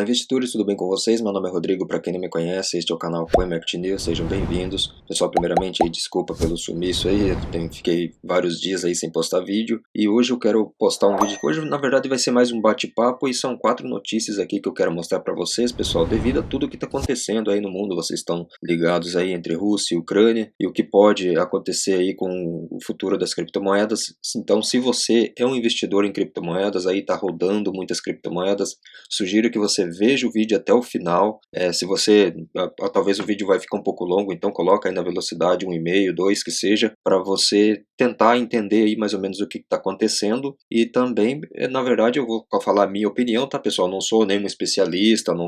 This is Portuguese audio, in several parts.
Olá investidores, tudo bem com vocês? Meu nome é Rodrigo, para quem não me conhece, este é o canal Coin Market News, sejam bem-vindos. Pessoal, primeiramente, desculpa pelo sumiço aí, fiquei vários dias aí sem postar vídeo, e hoje eu quero postar um vídeo que hoje na verdade vai ser mais um bate-papo, e são 4 notícias aqui que eu quero mostrar para vocês, pessoal, devido a tudo que está acontecendo aí no mundo, vocês estão ligados aí entre Rússia e Ucrânia, e o que pode acontecer aí com o futuro das criptomoedas. Então, se você é um investidor em criptomoedas, aí está rodando muitas criptomoedas, sugiro que você veja o vídeo até o final. Se você, talvez o vídeo vai ficar um pouco longo, então coloca aí na velocidade 1,5, 2 que seja, para você tentar entender aí mais ou menos o que está acontecendo. E também, na verdade, eu vou falar a minha opinião, tá, pessoal? Não sou nenhum especialista, não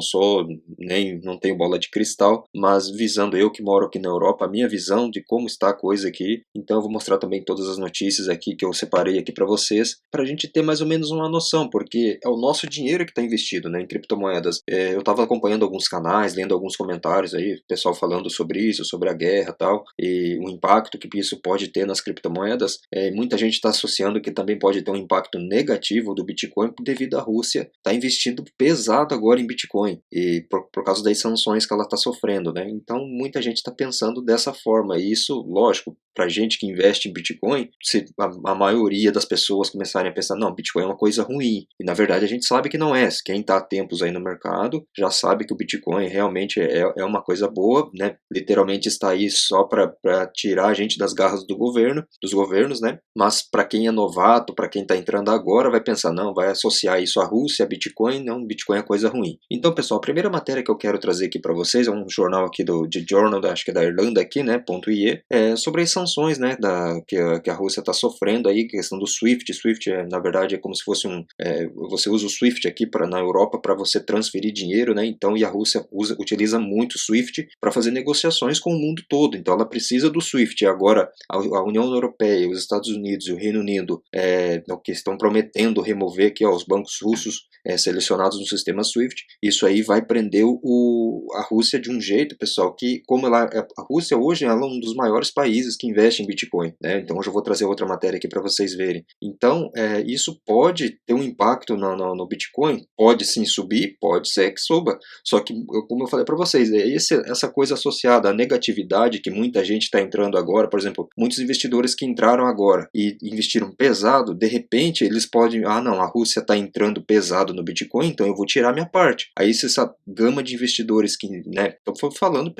tenho bola de cristal, mas visando eu que moro aqui na Europa, a minha visão de como está a coisa aqui. Então eu vou mostrar também todas as notícias aqui que eu separei aqui para vocês, para a gente ter mais ou menos uma noção, porque é o nosso dinheiro que está investido, né, em criptomoedas. Eu estava acompanhando alguns canais, lendo alguns comentários aí, pessoal falando sobre isso, sobre a guerra e tal, e o impacto que isso pode ter nas criptomoedas. Muita gente está associando que também pode ter um impacto negativo do Bitcoin devido à Rússia está investindo pesado agora em Bitcoin, e por causa das sanções que ela está sofrendo, né? Então muita gente está pensando dessa forma, e isso, lógico, para gente que investe em Bitcoin, se a maioria das pessoas começarem a pensar, não, Bitcoin é uma coisa ruim, e na verdade a gente sabe que não é. Quem está há tempos aí no mercado já sabe que o Bitcoin realmente é uma coisa boa, né? Literalmente está aí só para tirar a gente das garras dos governos, né? Mas para quem é novato, para quem está entrando agora, vai pensar, não, vai associar isso à Rússia, a Bitcoin, não, Bitcoin é coisa ruim. Então, pessoal, a primeira matéria que eu quero trazer aqui para vocês é um jornal aqui de Journal, acho que é da Irlanda aqui, né, .ie, sobre as sanções, né, que a Rússia está sofrendo aí, questão do SWIFT. SWIFT, na verdade, é como se fosse você usa o SWIFT aqui na Europa para você transferir dinheiro, né, então, e a Rússia utiliza muito o SWIFT para fazer negociações com o mundo todo, então ela precisa do SWIFT. Agora, a União Europeia, os Estados Unidos e o Reino Unido que estão prometendo remover aqui os bancos russos selecionados no sistema SWIFT, isso aí vai prender a Rússia de um jeito, pessoal, que como a Rússia hoje ela é um dos maiores países que investe em Bitcoin, né? Então hoje eu vou trazer outra matéria aqui para vocês verem. Então isso pode ter um impacto no Bitcoin, pode sim subir, pode ser que suba, só que como eu falei para vocês, essa coisa associada à negatividade que muita gente está entrando agora, por exemplo, muitos investidores que entraram agora e investiram pesado, de repente eles podem, não, a Rússia está entrando pesado no Bitcoin, então eu vou tirar minha parte. Aí essa gama de investidores que, né, estou falando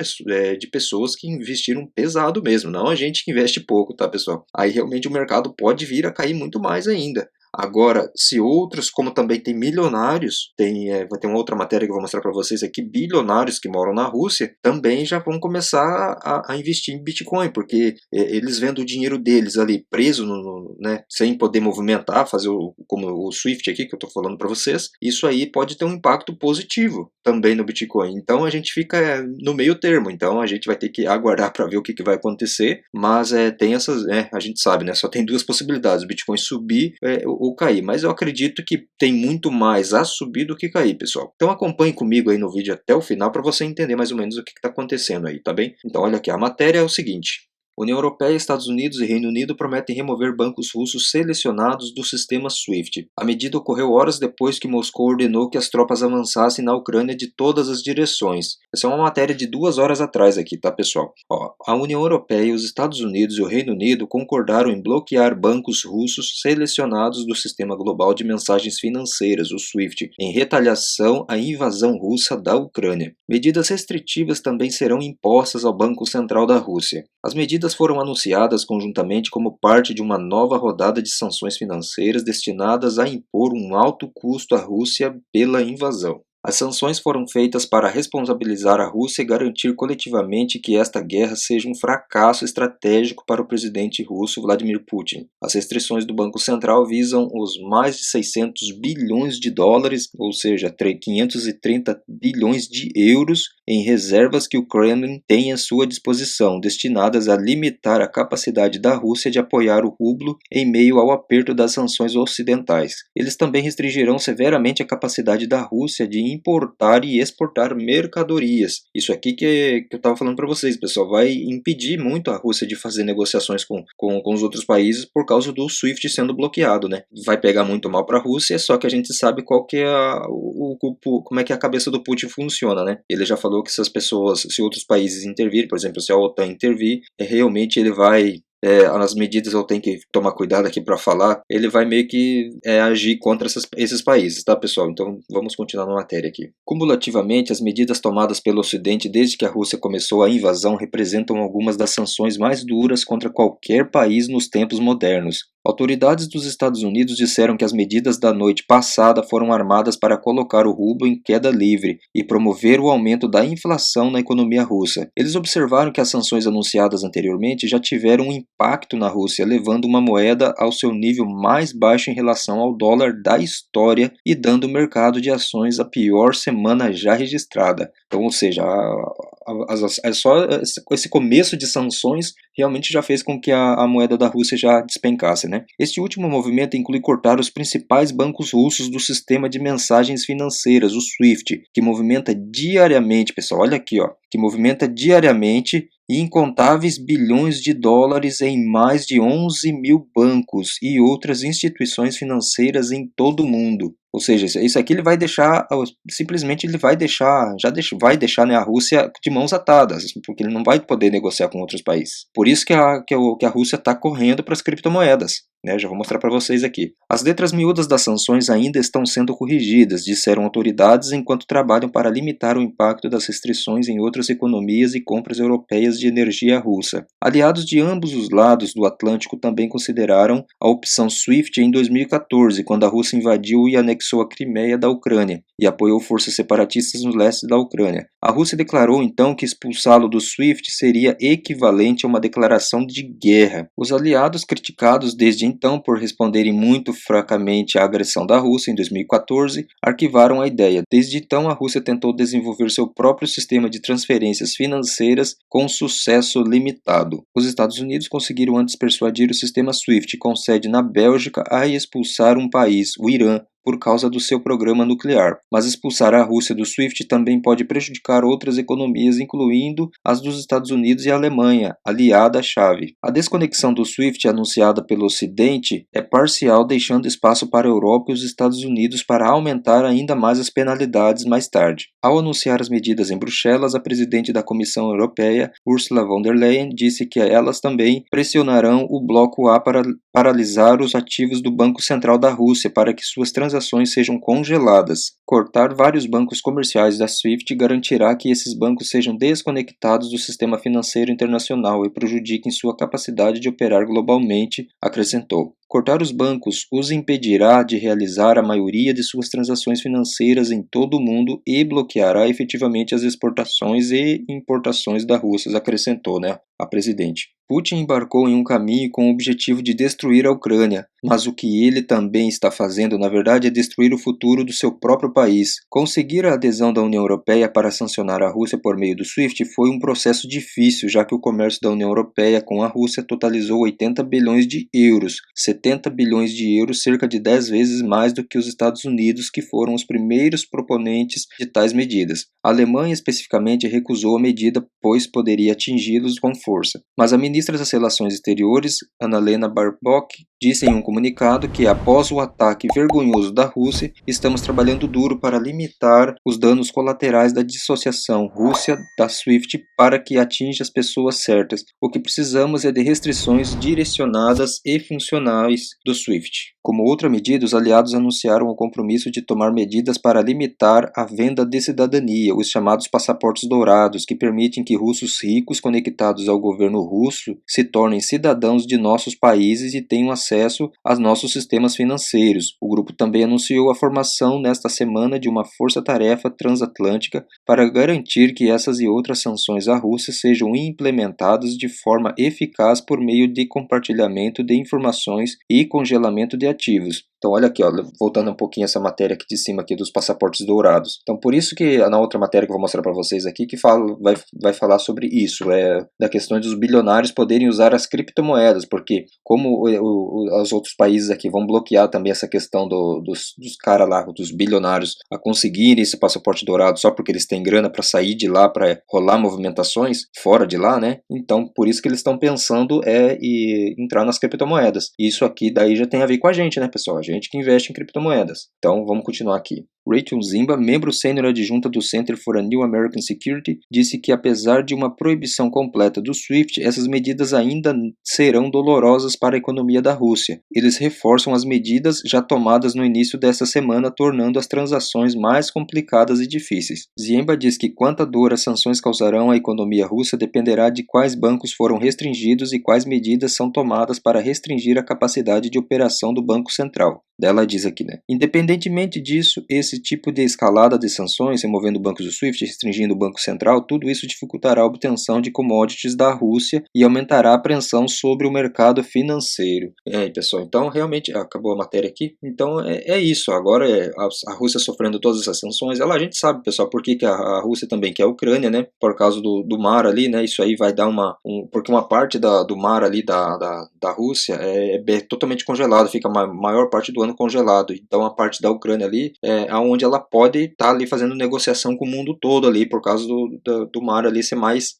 de pessoas que investiram pesado mesmo, não a gente que investe pouco, tá, pessoal? Aí realmente o mercado pode vir a cair muito mais ainda. Agora, se outros, como também tem milionários, vai ter uma outra matéria que eu vou mostrar para vocês aqui, bilionários que moram na Rússia, também já vão começar a investir em Bitcoin, porque eles vendo o dinheiro deles ali preso, né, sem poder movimentar, fazer como o SWIFT aqui que eu estou falando para vocês, isso aí pode ter um impacto positivo também no Bitcoin. Então a gente fica no meio termo, então a gente vai ter que aguardar para ver o que vai acontecer, mas tem essas, a gente sabe, né, só tem duas possibilidades, o Bitcoin subir ou cair, mas eu acredito que tem muito mais a subir do que cair, pessoal. Então acompanhe comigo aí no vídeo até o final para você entender mais ou menos o que está acontecendo aí, tá bem? Então olha aqui, a matéria é o seguinte: União Europeia, Estados Unidos e Reino Unido prometem remover bancos russos selecionados do sistema SWIFT. A medida ocorreu horas depois que Moscou ordenou que as tropas avançassem na Ucrânia de todas as direções. Essa é uma matéria de 2 horas atrás aqui, tá, pessoal? A União Europeia, os Estados Unidos e o Reino Unido concordaram em bloquear bancos russos selecionados do sistema global de mensagens financeiras, o SWIFT, em retaliação à invasão russa da Ucrânia. Medidas restritivas também serão impostas ao Banco Central da Rússia. As medidas foram anunciadas conjuntamente como parte de uma nova rodada de sanções financeiras destinadas a impor um alto custo à Rússia pela invasão. As sanções foram feitas para responsabilizar a Rússia e garantir coletivamente que esta guerra seja um fracasso estratégico para o presidente russo Vladimir Putin. As restrições do Banco Central visam os mais de 600 bilhões de dólares, ou seja, 530 bilhões de euros, em reservas que o Kremlin tem à sua disposição, destinadas a limitar a capacidade da Rússia de apoiar o rublo em meio ao aperto das sanções ocidentais. Eles também restringirão severamente a capacidade da Rússia de importar e exportar mercadorias. Isso aqui que eu estava falando para vocês, pessoal, vai impedir muito a Rússia de fazer negociações com os outros países por causa do SWIFT sendo bloqueado, né? Vai pegar muito mal para a Rússia, só que a gente sabe qual que é como é que a cabeça do Putin funciona, né? Ele já falou que se outros países intervirem, por exemplo, se a OTAN intervir, realmente ele vai as medidas eu tenho que tomar cuidado aqui para falar, ele vai meio que agir contra esses países, tá, pessoal? Então vamos continuar na matéria aqui. Cumulativamente, as medidas tomadas pelo Ocidente desde que a Rússia começou a invasão representam algumas das sanções mais duras contra qualquer país nos tempos modernos. Autoridades dos Estados Unidos disseram que as medidas da noite passada foram armadas para colocar o rublo em queda livre e promover o aumento da inflação na economia russa. Eles observaram que as sanções anunciadas anteriormente já tiveram um impacto na Rússia, levando uma moeda ao seu nível mais baixo em relação ao dólar da história e dando ao mercado de ações a pior semana já registrada. Então, ou seja, só esse começo de sanções realmente já fez com que a moeda da Rússia já despencasse, né? Este último movimento inclui cortar os principais bancos russos do sistema de mensagens financeiras, o SWIFT, que movimenta diariamente, pessoal, olha aqui, ó, que movimenta diariamente incontáveis bilhões de dólares em mais de 11 mil bancos e outras instituições financeiras em todo o mundo. Ou seja, isso aqui ele vai deixar, simplesmente ele vai deixar, vai deixar, né, a Rússia de mãos atadas, porque ele não vai poder negociar com outros países. Por isso que a Rússia está correndo para as criptomoedas. Já vou mostrar para vocês aqui. As letras miúdas das sanções ainda estão sendo corrigidas, disseram autoridades enquanto trabalham para limitar o impacto das restrições em outras economias e compras europeias de energia russa. Aliados de ambos os lados do Atlântico também consideraram a opção SWIFT em 2014, quando a Rússia invadiu e anexou a Crimeia da Ucrânia e apoiou forças separatistas no leste da Ucrânia. A Rússia declarou então que expulsá-lo do SWIFT seria equivalente a uma declaração de guerra. Os aliados criticados desde então por responderem muito fracamente à agressão da Rússia em 2014, arquivaram a ideia. Desde então, a Rússia tentou desenvolver seu próprio sistema de transferências financeiras com sucesso limitado. Os Estados Unidos conseguiram antes persuadir o sistema SWIFT, com sede na Bélgica, a expulsar um país, o Irã, por causa do seu programa nuclear. Mas expulsar a Rússia do SWIFT também pode prejudicar outras economias, incluindo as dos Estados Unidos e a Alemanha, aliada-chave. A desconexão do SWIFT anunciada pelo Ocidente é parcial, deixando espaço para a Europa e os Estados Unidos para aumentar ainda mais as penalidades mais tarde. Ao anunciar as medidas em Bruxelas, a presidente da Comissão Europeia, Ursula von der Leyen, disse que elas também pressionarão o bloco A para paralisar os ativos do Banco Central da Rússia para que suas transações sejam congeladas. Cortar vários bancos comerciais da SWIFT garantirá que esses bancos sejam desconectados do sistema financeiro internacional e prejudiquem sua capacidade de operar globalmente, acrescentou. Cortar os bancos os impedirá de realizar a maioria de suas transações financeiras em todo o mundo e bloqueará efetivamente as exportações e importações da Rússia, acrescentou, a presidente. Putin embarcou em um caminho com o objetivo de destruir a Ucrânia, mas o que ele também está fazendo, na verdade, é destruir o futuro do seu próprio país. Conseguir a adesão da União Europeia para sancionar a Rússia por meio do SWIFT foi um processo difícil, já que o comércio da União Europeia com a Rússia totalizou 80 bilhões de euros, 70 bilhões de euros, cerca de 10 vezes mais do que os Estados Unidos, que foram os primeiros proponentes de tais medidas. A Alemanha, especificamente, recusou a medida, pois poderia atingi-los com força. Mas a ministra das Relações Exteriores, Annalena Baerbock, disse em um comunicado que, após o ataque vergonhoso da Rússia, estamos trabalhando duro para limitar os danos colaterais da dissociação Rússia da SWIFT para que atinja as pessoas certas. O que precisamos é de restrições direcionadas e funcionais do SWIFT. Como outra medida, os aliados anunciaram o compromisso de tomar medidas para limitar a venda de cidadania, os chamados passaportes dourados, que permitem que russos ricos conectados ao governo russo se tornem cidadãos de nossos países e tenham acesso aos nossos sistemas financeiros. O grupo também anunciou a formação nesta semana de uma força-tarefa transatlântica para garantir que essas e outras sanções à Rússia sejam implementadas de forma eficaz por meio de compartilhamento de informações e congelamento de ativos. Então olha aqui, ó, voltando um pouquinho essa matéria aqui de cima aqui dos passaportes dourados. Então por isso que na outra matéria que eu vou mostrar para vocês aqui que vai falar sobre isso, da questão dos bilionários poderem usar as criptomoedas, porque como os outros países aqui vão bloquear também essa questão dos caras lá, dos bilionários, a conseguirem esse passaporte dourado só porque eles têm grana para sair de lá, para rolar movimentações fora de lá, né? Então por isso que eles estão pensando em entrar nas criptomoedas. Isso aqui daí já tem a ver com a gente, né, pessoal? A gente que investe em criptomoedas. Então vamos continuar aqui. Rachel Zimba, membro sênior adjunta do Center for a New American Security, disse que apesar de uma proibição completa do SWIFT, essas medidas ainda serão dolorosas para a economia da Rússia. Eles reforçam as medidas já tomadas no início dessa semana, tornando as transações mais complicadas e difíceis. Zimba diz que quanta dor as sanções causarão à economia russa dependerá de quais bancos foram restringidos e quais medidas são tomadas para restringir a capacidade de operação do Banco Central. Ela diz aqui, né? Independentemente disso, esse tipo de escalada de sanções, removendo bancos do SWIFT, restringindo o Banco Central, tudo isso dificultará a obtenção de commodities da Rússia e aumentará a pressão sobre o mercado financeiro. Pessoal, então realmente acabou a matéria aqui. Então é isso. Agora a Rússia sofrendo todas essas sanções. A gente sabe, pessoal, por que a Rússia também quer a Ucrânia, né? Por causa do mar ali, né? Isso aí vai dar porque uma parte do mar ali da Rússia é totalmente congelado, fica a maior parte do ano congelado. Então a parte da Ucrânia ali é onde ela pode estar ali fazendo negociação com o mundo todo ali, por causa do mar ali ser mais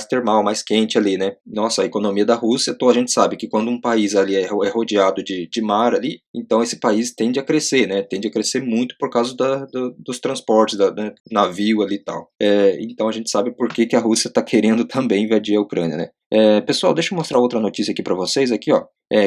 termal, mais quente ali, né? Nossa, a economia da Rússia, a gente sabe que quando um país ali é rodeado de mar ali, então esse país tende a crescer, né? Tende a crescer muito por causa dos transportes, navio ali e tal. Então a gente sabe por que a Rússia está querendo também invadir a Ucrânia, né? Pessoal, deixa eu mostrar outra notícia aqui para vocês, aqui, ó.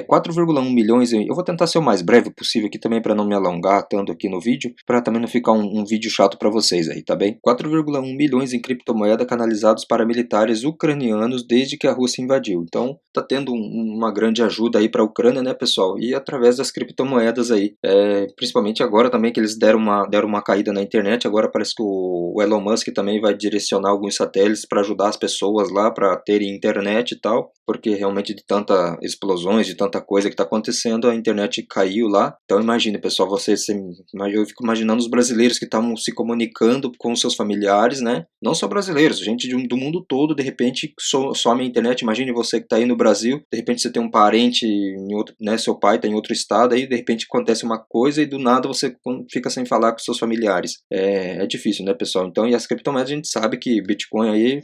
4,1 milhões, eu vou tentar ser o mais breve possível aqui também para não me alongar tanto aqui no vídeo, para também não ficar um vídeo chato para vocês aí, tá bem? 4,1 milhões em criptomoeda canalizados para militares ucranianos desde que a Rússia invadiu. Então, tá tendo uma grande ajuda aí para a Ucrânia, né, pessoal? E através das criptomoedas aí, principalmente agora também que eles deram uma caída na internet, agora parece que o Elon Musk também vai direcionar alguns satélites para ajudar as pessoas lá para terem internet e tal, porque realmente de tanta explosões, de tanta coisa que está acontecendo, a internet caiu lá. Então imagine, pessoal, eu fico imaginando os brasileiros que estavam se comunicando com seus familiares, né? Não só brasileiros, gente do mundo todo, de repente some a internet. Imagine você que está aí no Brasil, de repente você tem um parente em outro, né? Seu pai está em outro estado, aí de repente acontece uma coisa e do nada você fica sem falar com seus familiares. É difícil, né, pessoal? Então, e as criptomoedas a gente sabe que Bitcoin aí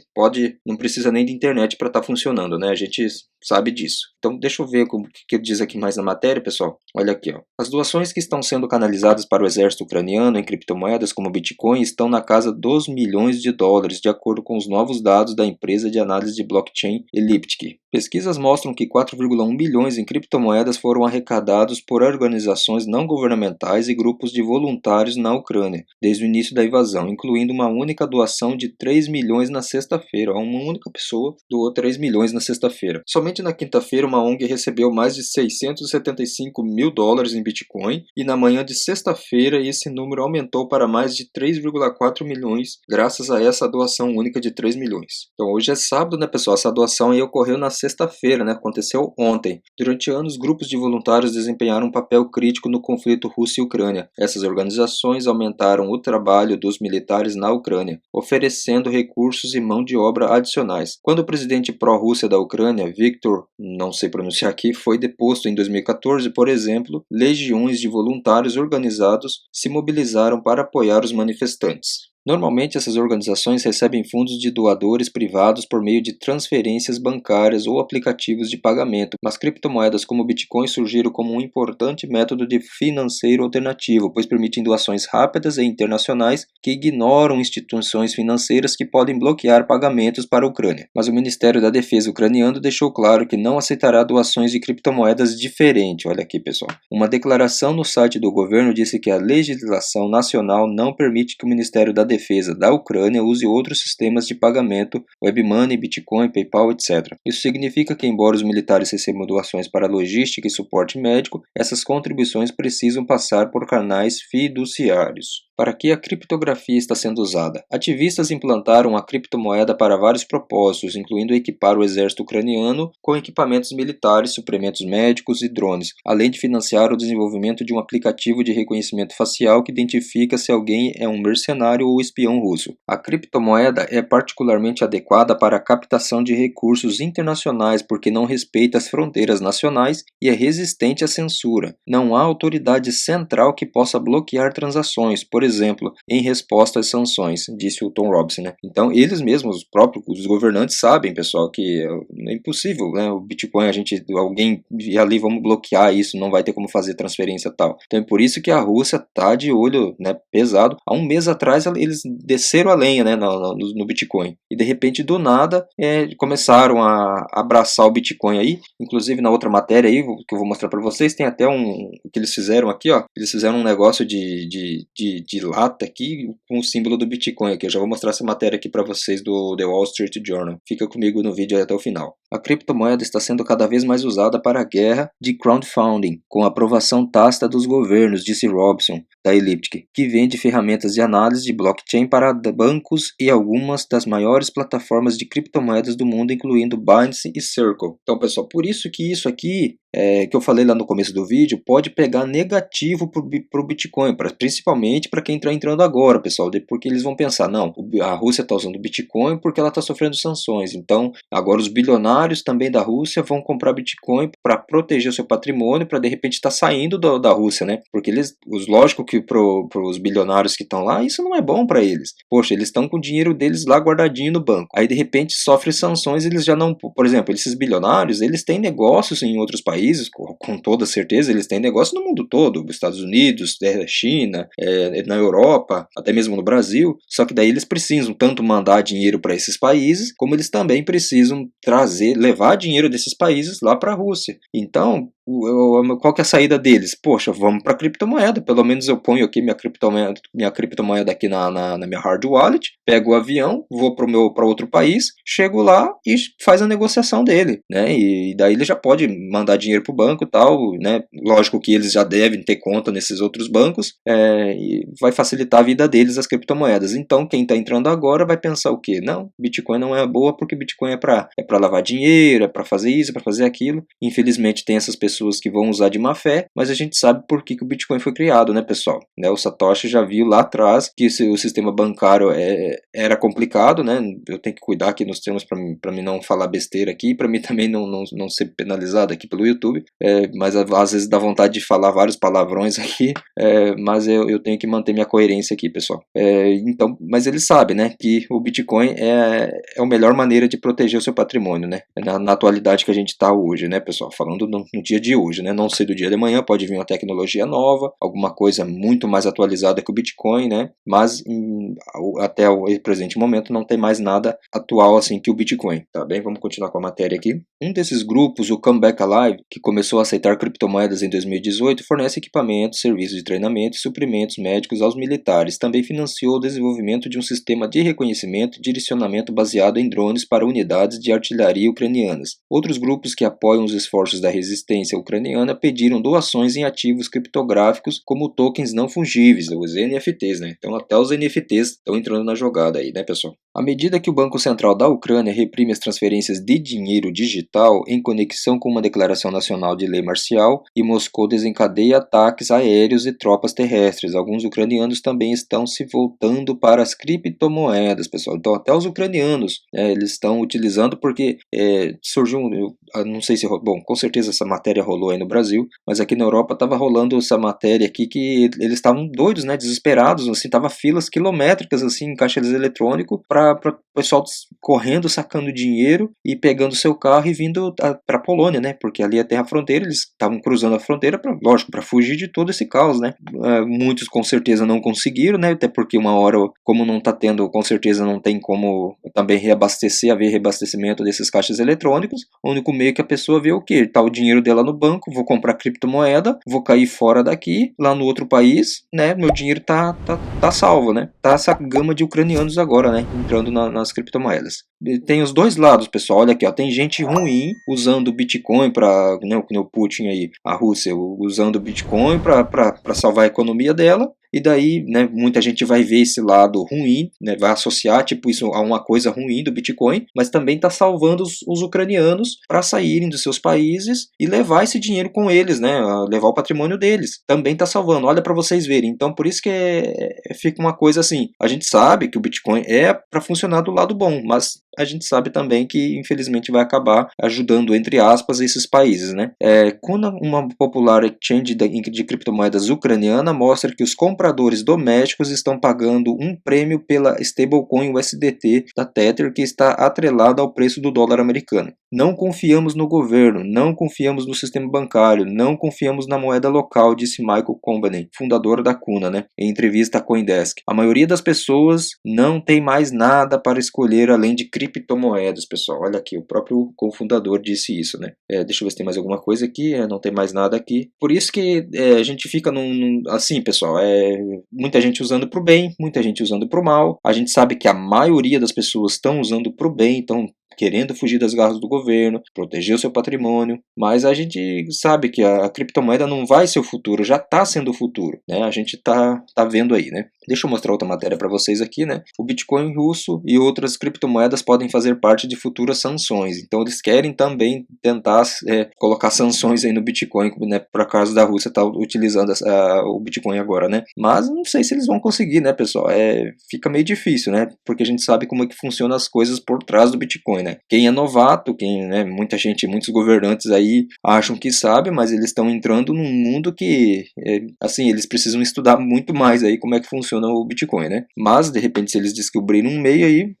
não precisa nem de internet para estar funcionando, né? A gente sabe disso. Então deixa eu ver o que diz aqui mais na matéria, pessoal. Olha aqui, ó. As doações que estão sendo canalizadas para o exército ucraniano em criptomoedas como Bitcoin estão na casa dos milhões de dólares, de acordo com os novos dados da empresa de análise de blockchain Elliptic. Pesquisas mostram que 4,1 bilhões em criptomoedas foram arrecadados por organizações não governamentais e grupos de voluntários na Ucrânia, desde o início da invasão, incluindo uma única doação de 3 milhões na sexta-feira. Uma única pessoa doou 3 milhões na sexta-feira. Somente na quinta-feira, uma ONG recebeu mais de 675 mil dólares em Bitcoin e na manhã de sexta-feira esse número aumentou para mais de 3,4 milhões graças a essa doação única de 3 milhões. Então hoje é sábado, né, pessoal? Essa doação aí ocorreu na sexta-feira, né? Aconteceu ontem. Durante anos, grupos de voluntários desempenharam um papel crítico no conflito Rússia e Ucrânia. Essas organizações aumentaram o trabalho dos militares na Ucrânia, oferecendo recursos e mão de obra adicionais. Quando o presidente pró-Rússia da Ucrânia, Viktor, não sei pronunciar aqui, foi deposto em 2014, por exemplo, legiões de voluntários organizados se mobilizaram para apoiar os manifestantes. Normalmente, essas organizações recebem fundos de doadores privados por meio de transferências bancárias ou aplicativos de pagamento, mas criptomoedas como o Bitcoin surgiram como um importante método de financeiro alternativo, pois permitem doações rápidas e internacionais que ignoram instituições financeiras que podem bloquear pagamentos para a Ucrânia. Mas o Ministério da Defesa ucraniano deixou claro que não aceitará doações de criptomoedas diferentes. Olha aqui, pessoal. Uma declaração no site do governo disse que a legislação nacional não permite que o Ministério da Defesa da Ucrânia use outros sistemas de pagamento, WebMoney, Bitcoin, PayPal, etc. Isso significa que, embora os militares recebam doações para logística e suporte médico, essas contribuições precisam passar por canais fiduciários. Para que a criptografia está sendo usada? Ativistas implantaram a criptomoeda para vários propósitos, incluindo equipar o exército ucraniano com equipamentos militares, suprimentos médicos e drones, além de financiar o desenvolvimento de um aplicativo de reconhecimento facial que identifica se alguém é um mercenário ou espião russo. A criptomoeda é particularmente adequada para a captação de recursos internacionais porque não respeita as fronteiras nacionais e é resistente à censura. Não há autoridade central que possa bloquear transações, por exemplo, em resposta às sanções, disse o Tom Robinson, né? Então, eles mesmos, os próprios os governantes sabem, pessoal, que é impossível, né? O Bitcoin, alguém ir ali, vamos bloquear isso, não vai ter como fazer transferência e tal. Então, é por isso que a Rússia tá de olho, né, pesado. Há um mês atrás, eles desceram a lenha, né, no Bitcoin. E, de repente, do nada, começaram a abraçar o Bitcoin aí. Inclusive, na outra matéria aí, que eu vou mostrar para vocês, tem até o que eles fizeram aqui, ó. Eles fizeram um negócio de lata aqui com o símbolo do Bitcoin aqui. Eu já vou mostrar essa matéria aqui para vocês do The Wall Street Journal. Fica comigo no vídeo até o final. A criptomoeda está sendo cada vez mais usada para a guerra de crowdfunding, com a aprovação tácita dos governos, disse Robson, da Elliptic, que vende ferramentas de análise de blockchain para bancos e algumas das maiores plataformas de criptomoedas do mundo, incluindo Binance e Circle. Então, pessoal, por isso que isso aqui que eu falei lá no começo do vídeo, pode pegar negativo para o Bitcoin, principalmente para quem está entrando agora, pessoal, porque eles vão pensar, não, a Rússia está usando Bitcoin porque ela está sofrendo sanções, então agora os bilionários também da Rússia vão comprar Bitcoin para proteger o seu patrimônio, para de repente estar saindo da Rússia, né? Porque lógico que para os bilionários que estão lá, isso não é bom para eles. Poxa, eles estão com o dinheiro deles lá guardadinho no banco, aí de repente sofre sanções, eles já não, por exemplo, esses bilionários, eles têm negócios em outros países, com toda certeza, eles têm negócio no mundo todo, nos Estados Unidos, China, na Europa, até mesmo no Brasil, só que daí eles precisam tanto mandar dinheiro para esses países, como eles também precisam levar dinheiro desses países lá para a Rússia. Então, qual que é a saída deles? Poxa, vamos para a criptomoeda, pelo menos eu ponho aqui minha criptomoeda aqui na minha hard wallet, pego o avião, vou para outro país, chego lá e faz a negociação dele, né? E daí ele já pode mandar dinheiro para o banco e tal, né? Lógico que eles já devem ter conta nesses outros bancos, e vai facilitar a vida deles as criptomoedas. Então, quem está entrando agora vai pensar o quê? Não, Bitcoin não é boa porque Bitcoin é para lavar dinheiro, é para fazer isso, é para fazer aquilo. Infelizmente tem essas pessoas que vão usar de má fé, mas a gente sabe por que o Bitcoin foi criado, né, pessoal? Né, o Satoshi já viu lá atrás que o sistema bancário era complicado, né? Eu tenho que cuidar aqui nos termos para mim não falar besteira aqui, para mim também não ser penalizado aqui pelo YouTube, mas às vezes dá vontade de falar vários palavrões aqui, mas eu tenho que manter minha coerência aqui, pessoal. Então, mas eles sabem, né, que o Bitcoin é a melhor maneira de proteger o seu patrimônio, né? Na atualidade que a gente está hoje, né, pessoal? Falando no dia de hoje, né? Não sei do dia de amanhã, pode vir uma tecnologia nova, alguma coisa muito mais atualizada que o Bitcoin, né? Mas até o presente momento não tem mais nada atual assim que o Bitcoin, tá bem? Vamos continuar com a matéria aqui. Um desses grupos, o Comeback Alive, que começou a aceitar criptomoedas em 2018, fornece equipamentos, serviços de treinamento e suprimentos médicos aos militares. Também financiou o desenvolvimento de um sistema de reconhecimento e direcionamento baseado em drones para unidades de artilharia ucranianas. Outros grupos que apoiam os esforços da resistência ucraniana pediram doações em ativos criptográficos como tokens não fungíveis, os NFTs, né? Então até os NFTs estão entrando na jogada aí, né, pessoal? À medida que o Banco Central da Ucrânia reprime as transferências de dinheiro digital em conexão com uma declaração nacional de lei marcial e Moscou desencadeia ataques aéreos e tropas terrestres, alguns ucranianos também estão se voltando para as criptomoedas, pessoal. Então até os ucranianos, eles estão utilizando porque surgiu, não sei se, bom, com certeza essa matéria rolou aí no Brasil, mas aqui na Europa estava rolando essa matéria aqui que eles estavam doidos, né, desesperados, assim, tava filas quilométricas assim em caixas eletrônicos para o pessoal correndo, sacando dinheiro e pegando seu carro e vindo para a Polônia, né, porque ali é terra fronteira, eles estavam cruzando a fronteira, lógico, para fugir de todo esse caos, né. Muitos com certeza não conseguiram, né, até porque uma hora, como não está tendo, com certeza não tem como também haver reabastecimento desses caixas eletrônicos, o único meio que a pessoa vê o quê? Tá o dinheiro dela no banco, vou comprar criptomoeda, vou cair fora daqui, lá no outro país, né, meu dinheiro tá salvo, né, tá essa gama de ucranianos agora, né, entrando nas criptomoedas. Tem os dois lados, pessoal, olha aqui, ó, tem gente ruim usando o Bitcoin para, né, o Putin aí, a Rússia, usando o Bitcoin para salvar a economia dela, e daí, né, muita gente vai ver esse lado ruim, né, vai associar tipo isso a uma coisa ruim do Bitcoin, mas também está salvando os ucranianos para saírem dos seus países e levar esse dinheiro com eles, né, levar o patrimônio deles. Também está salvando. Olha para vocês verem. Então, por isso que fica uma coisa assim. A gente sabe que o Bitcoin é para funcionar do lado bom, mas a gente sabe também que infelizmente vai acabar ajudando, entre aspas, esses países, né? Quando uma popular exchange de criptomoedas ucraniana mostra que os compradores domésticos estão pagando um prêmio pela stablecoin USDT da Tether, que está atrelada ao preço do dólar americano. Não confiamos no governo, não confiamos no sistema bancário, não confiamos na moeda local, disse Michael Combany, fundador da Kuna, né, em entrevista à CoinDesk. A maioria das pessoas não tem mais nada para escolher além de criptomoedas, pessoal. Olha aqui, o próprio cofundador disse isso, né. Deixa eu ver se tem mais alguma coisa aqui. Não tem mais nada aqui. Por isso que a gente fica assim, pessoal, muita gente usando para o bem, muita gente usando para o mal. A gente sabe que a maioria das pessoas estão usando para o bem, então querendo fugir das garras do governo, proteger o seu patrimônio, mas a gente sabe que a criptomoeda não vai ser o futuro, já está sendo o futuro, né? A gente tá vendo aí, né? Deixa eu mostrar outra matéria para vocês aqui, né? O Bitcoin russo e outras criptomoedas podem fazer parte de futuras sanções, então eles querem também tentar colocar sanções aí no Bitcoin, né? Por causa da Rússia estar utilizando o Bitcoin agora, né? Mas não sei se eles vão conseguir, né, pessoal? Fica meio difícil, né? Porque a gente sabe como é que funcionam as coisas por trás do Bitcoin, né? Quem é novato, muita gente, muitos governantes aí acham que sabe, mas eles estão entrando num mundo que, assim, eles precisam estudar muito mais aí como é que funciona o Bitcoin, né? Mas, de repente, se eles descobrirem um meio aí,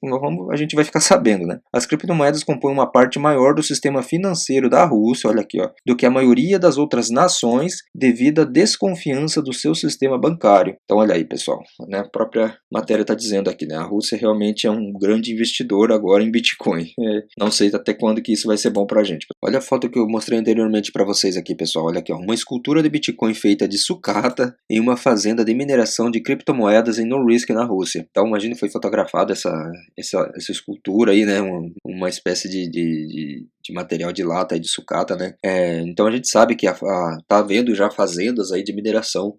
a gente vai ficar sabendo, né? As criptomoedas compõem uma parte maior do sistema financeiro da Rússia, olha aqui, ó, do que a maioria das outras nações devido à desconfiança do seu sistema bancário. Então, olha aí, pessoal, né? A própria matéria está dizendo aqui, né? A Rússia realmente é um grande investidor agora em Bitcoin. Não sei até quando que isso vai ser bom pra gente. Olha a foto que eu mostrei anteriormente para vocês aqui, pessoal. Olha aqui, ó, uma escultura de Bitcoin feita de sucata em uma fazenda de mineração de criptomoedas em Norilsk, na Rússia. Então, imagine, foi fotografada essa escultura aí, né? Uma espécie de material de lata e de sucata, né? Então a gente sabe que tá havendo já fazendas aí de mineração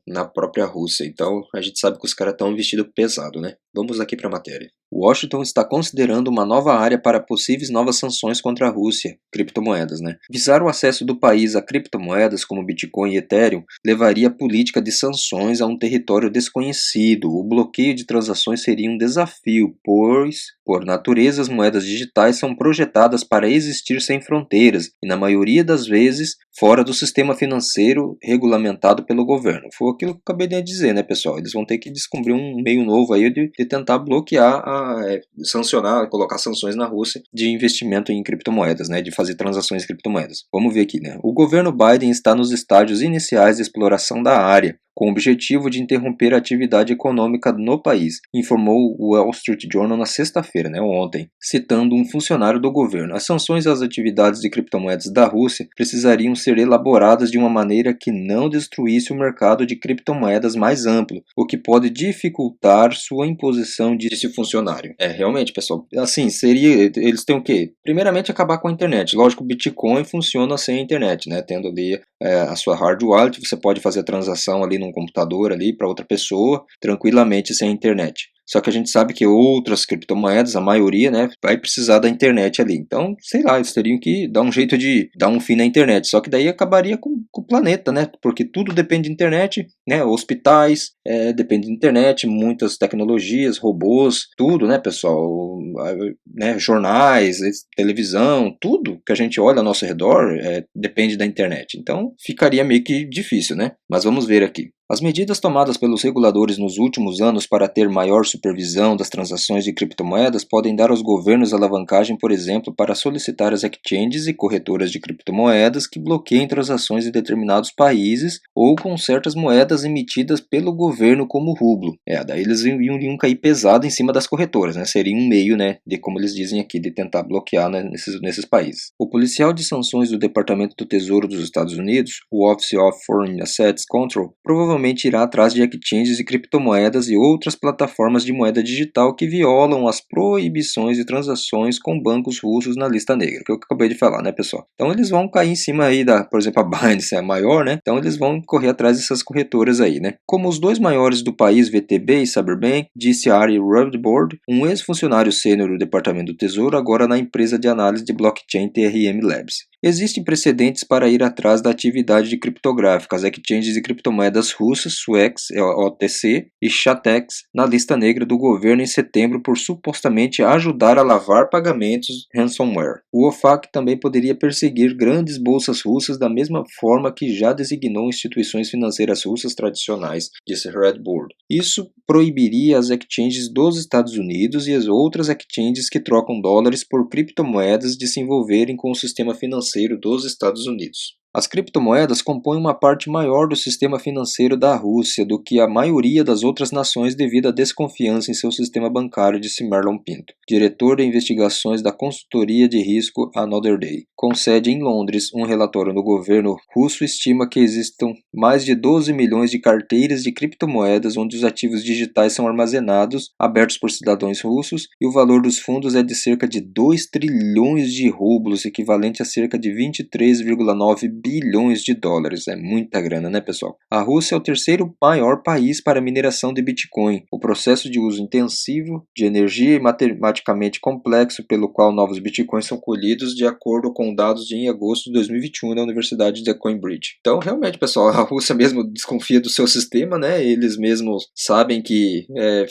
na própria Rússia. Então a gente sabe que os caras estão investindo pesado, né? Vamos aqui para a matéria. Washington está considerando uma nova área para possíveis novas sanções contra a Rússia, criptomoedas, né? Visar o acesso do país a criptomoedas como Bitcoin e Ethereum levaria a política de sanções a um território desconhecido. O bloqueio de transações seria um desafio, pois, por natureza, as moedas digitais são projetadas para existir sem fronteiras e, na maioria das vezes, fora do sistema financeiro regulamentado pelo governo. Foi aquilo que eu acabei de dizer, né, pessoal? Eles vão ter que descobrir um meio novo aí de tentar bloquear, sancionar, colocar sanções na Rússia de investimento em criptomoedas, né, de fazer transações em criptomoedas. Vamos ver aqui, né? O governo Biden está nos estágios iniciais de exploração da área, com o objetivo de interromper a atividade econômica no país, informou o Wall Street Journal na sexta-feira, né, ontem, citando um funcionário do governo. As sanções às atividades de criptomoedas da Rússia precisariam ser elaboradas de uma maneira que não destruísse o mercado de criptomoedas mais amplo, o que pode dificultar sua imposição, disse o funcionário. Realmente, pessoal, assim, eles têm o quê? Primeiramente, acabar com a internet. Lógico, o Bitcoin funciona sem a internet, né, tendo ali a sua hard wallet, você pode fazer a transação ali num computador ali para outra pessoa tranquilamente sem a internet. Só que a gente sabe que outras criptomoedas, a maioria, né, vai precisar da internet ali. Então, sei lá, eles teriam que dar um jeito de dar um fim na internet. Só que daí acabaria com o planeta, né? Porque tudo depende de internet, né? Hospitais depende de internet, muitas tecnologias, robôs, tudo, né, pessoal? Né, jornais, televisão, tudo que a gente olha ao nosso redor depende da internet. Então, ficaria meio que difícil, né? Mas vamos ver aqui. As medidas tomadas pelos reguladores nos últimos anos para ter maior supervisão das transações de criptomoedas podem dar aos governos alavancagem, por exemplo, para solicitar às exchanges e corretoras de criptomoedas que bloqueiem transações em determinados países ou com certas moedas emitidas pelo governo como o rublo. Daí eles iriam cair pesado em cima das corretoras, né? Seria um meio, né, de, como eles dizem aqui, de tentar bloquear, né, nesses países. O policial de sanções do Departamento do Tesouro dos Estados Unidos, o Office of Foreign Assets Control, provavelmente provavelmente irá atrás de exchanges e criptomoedas e outras plataformas de moeda digital que violam as proibições de transações com bancos russos na lista negra, que eu acabei de falar, né, pessoal? Então eles vão cair em cima aí por exemplo, a Binance é a maior, né? Então eles vão correr atrás dessas corretoras aí, né? Como os dois maiores do país, VTB e Cyberbank, disse Ari Rutherford, um ex-funcionário sênior do Departamento do Tesouro, agora na empresa de análise de blockchain TRM Labs. Existem precedentes para ir atrás da atividade de criptográfica, as exchanges de criptomoedas russas, Suex, OTC e Chatex, na lista negra do governo em setembro por supostamente ajudar a lavar pagamentos ransomware. O OFAC também poderia perseguir grandes bolsas russas da mesma forma que já designou instituições financeiras russas tradicionais, disse Redboard. Isso proibiria as exchanges dos Estados Unidos e as outras exchanges que trocam dólares por criptomoedas de se envolverem com o sistema financeiro dos Estados Unidos. As criptomoedas compõem uma parte maior do sistema financeiro da Rússia do que a maioria das outras nações devido à desconfiança em seu sistema bancário, disse Marlon Pinto, diretor de investigações da consultoria de risco Another Day. Com sede em Londres, um relatório do governo russo estima que existam mais de 12 milhões de carteiras de criptomoedas onde os ativos digitais são armazenados, abertos por cidadãos russos, e o valor dos fundos é de cerca de 2 trilhões de rublos, equivalente a cerca de 23,9 bilhões de dólares. É muita grana, né, pessoal? A Rússia é o terceiro maior país para a mineração de Bitcoin. O processo de uso intensivo de energia e matematicamente complexo pelo qual novos Bitcoins são colhidos de acordo com dados de em agosto de 2021 da Universidade de Cambridge. Então, realmente, pessoal, a Rússia mesmo desconfia do seu sistema, né? Eles mesmos sabem que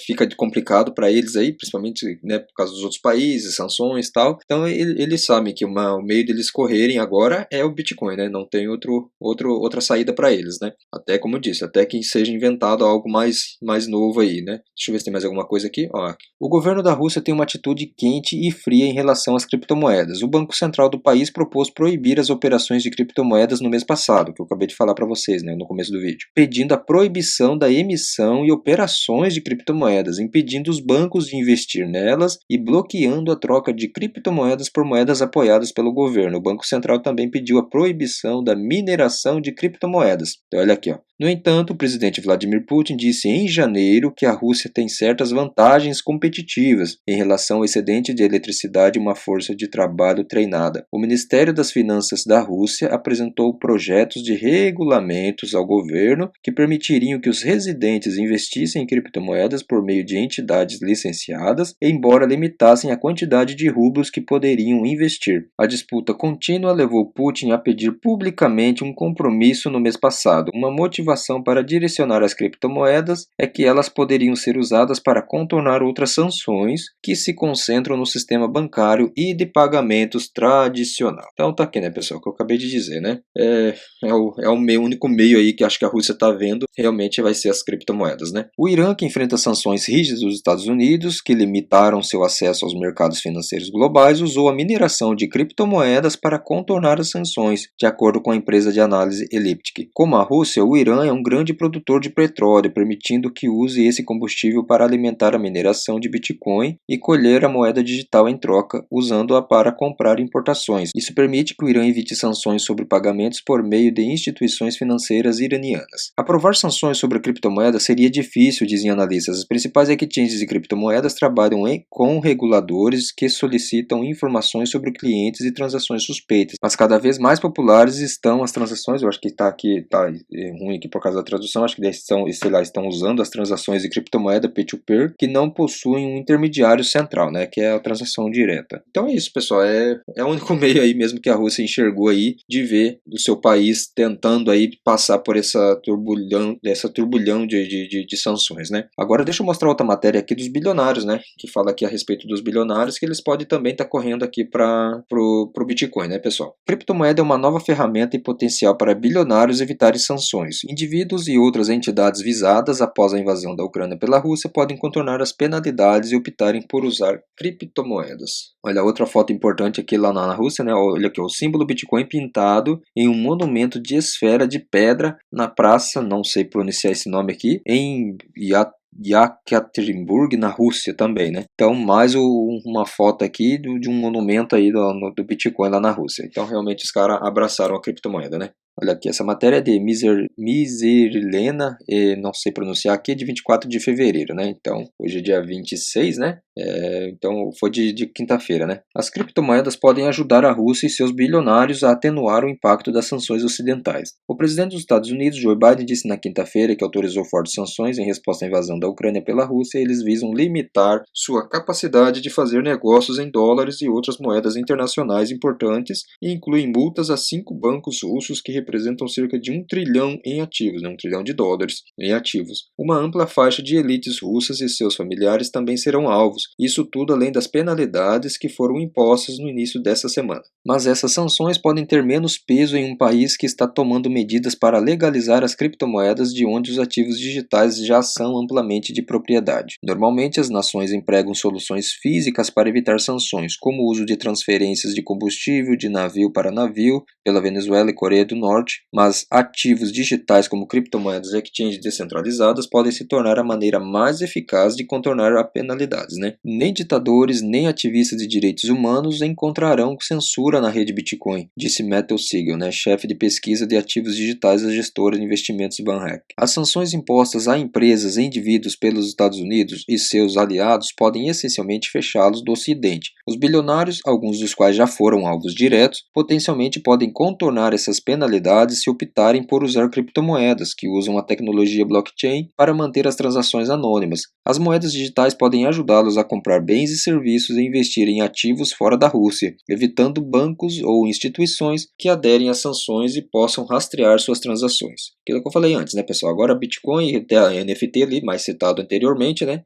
fica complicado para eles aí, principalmente, né, por causa dos outros países, sanções e tal. Então, eles sabem que o meio deles correrem agora é o Bitcoin, né? Não tem outra saída para eles, né? Até como eu disse, até que seja inventado algo mais novo aí, né? Deixa eu ver se tem mais alguma coisa aqui. Ó, o governo da Rússia tem uma atitude quente e fria em relação às criptomoedas. O Banco Central do país propôs proibir as operações de criptomoedas no mês passado, que eu acabei de falar para vocês, né, no começo do vídeo, pedindo a proibição da emissão e operações de criptomoedas, impedindo os bancos de investir nelas e bloqueando a troca de criptomoedas por moedas apoiadas pelo governo. O Banco Central também pediu a proibição da mineração de criptomoedas. Então, olha aqui, ó. No entanto, o presidente Vladimir Putin disse em janeiro que a Rússia tem certas vantagens competitivas em relação ao excedente de eletricidade e uma força de trabalho treinada. O Ministério das Finanças da Rússia apresentou projetos de regulamentos ao governo que permitiriam que os residentes investissem em criptomoedas por meio de entidades licenciadas, embora limitassem a quantidade de rublos que poderiam investir. A disputa contínua levou Putin a pedir publicamente um compromisso no mês passado. Uma motivação para direcionar as criptomoedas é que elas poderiam ser usadas para contornar outras sanções que se concentram no sistema bancário e de pagamentos tradicional. Então tá aqui, né, pessoal, que eu acabei de dizer, né? Único meio aí que acho que a Rússia tá vendo realmente vai ser as criptomoedas, né? O Irã, que enfrenta sanções rígidas dos Estados Unidos, que limitaram seu acesso aos mercados financeiros globais, usou a mineração de criptomoedas para contornar as sanções, de acordo com a empresa de análise Elliptic. Como a Rússia, o Irã é um grande produtor de petróleo, permitindo que use esse combustível para alimentar a mineração de Bitcoin e colher a moeda digital em troca, usando-a para comprar importações. Isso permite que o Irã evite sanções sobre pagamentos por meio de instituições financeiras iranianas. Aprovar sanções sobre criptomoedas seria difícil, dizem analistas. As principais exchanges de criptomoedas trabalham com reguladores que solicitam informações sobre clientes e transações suspeitas, mas cada vez mais populares estão as transações. Eu acho que tá ruim aqui por causa da tradução, acho que eles estão usando as transações de criptomoeda peer-to-peer que não possuem um intermediário central, né, que é a transação direta. Então é isso, pessoal, é o único meio aí mesmo que a Rússia enxergou aí de ver o seu país tentando aí passar por essa turbulhão de sanções, né. Agora deixa eu mostrar outra matéria aqui dos bilionários, né, que fala aqui a respeito dos bilionários, que eles podem também estar correndo aqui pro Bitcoin, né, pessoal. Criptomoeda é uma nova ferramenta e potencial para bilionários evitarem sanções. Indivíduos e outras entidades visadas após a invasão da Ucrânia pela Rússia podem contornar as penalidades e optarem por usar criptomoedas. Olha, outra foto importante aqui lá na Rússia, né? Olha aqui, o símbolo Bitcoin pintado em um monumento de esfera de pedra na praça, não sei pronunciar esse nome aqui, em Yekaterinburg, na Rússia também, né? Então, mais uma foto aqui de um monumento aí do Bitcoin lá na Rússia. Então, realmente, os caras abraçaram a criptomoeda, né? Olha aqui, essa matéria é de Miserlena, não sei pronunciar aqui, é de 24 de fevereiro, né? Então, hoje é dia 26, né? Então, foi de quinta-feira, né? As criptomoedas podem ajudar a Rússia e seus bilionários a atenuar o impacto das sanções ocidentais. O presidente dos Estados Unidos, Joe Biden, disse na quinta-feira que autorizou fortes sanções em resposta à invasão da Ucrânia pela Rússia e eles visam limitar sua capacidade de fazer negócios em dólares e outras moedas internacionais importantes e incluem multas a 5 bancos russos que representam cerca de 1 trilhão em ativos, né? 1 trilhão de dólares em ativos. Uma ampla faixa de elites russas e seus familiares também serão alvos, isso tudo além das penalidades que foram impostas no início dessa semana. Mas essas sanções podem ter menos peso em um país que está tomando medidas para legalizar as criptomoedas de onde os ativos digitais já são amplamente de propriedade. Normalmente, as nações empregam soluções físicas para evitar sanções, como o uso de transferências de combustível de navio para navio pela Venezuela e Coreia do Norte, mas ativos digitais como criptomoedas e exchanges descentralizadas podem se tornar a maneira mais eficaz de contornar as penalidades, né? Nem ditadores, nem ativistas de direitos humanos encontrarão censura na rede Bitcoin, disse Matthew Siegel, né, chefe de pesquisa de ativos digitais da gestora de investimentos VanEck. As sanções impostas a empresas e indivíduos pelos Estados Unidos e seus aliados podem essencialmente fechá-los do Ocidente. Os bilionários, alguns dos quais já foram alvos diretos, potencialmente podem contornar essas penalidades se optarem por usar criptomoedas, que usam a tecnologia blockchain para manter as transações anônimas. As moedas digitais podem ajudá-los a comprar bens e serviços e investir em ativos fora da Rússia, evitando bancos ou instituições que aderem às sanções e possam rastrear suas transações. Aquilo que eu falei antes, né, pessoal? Agora Bitcoin e até a NFT ali, mais citado anteriormente, né?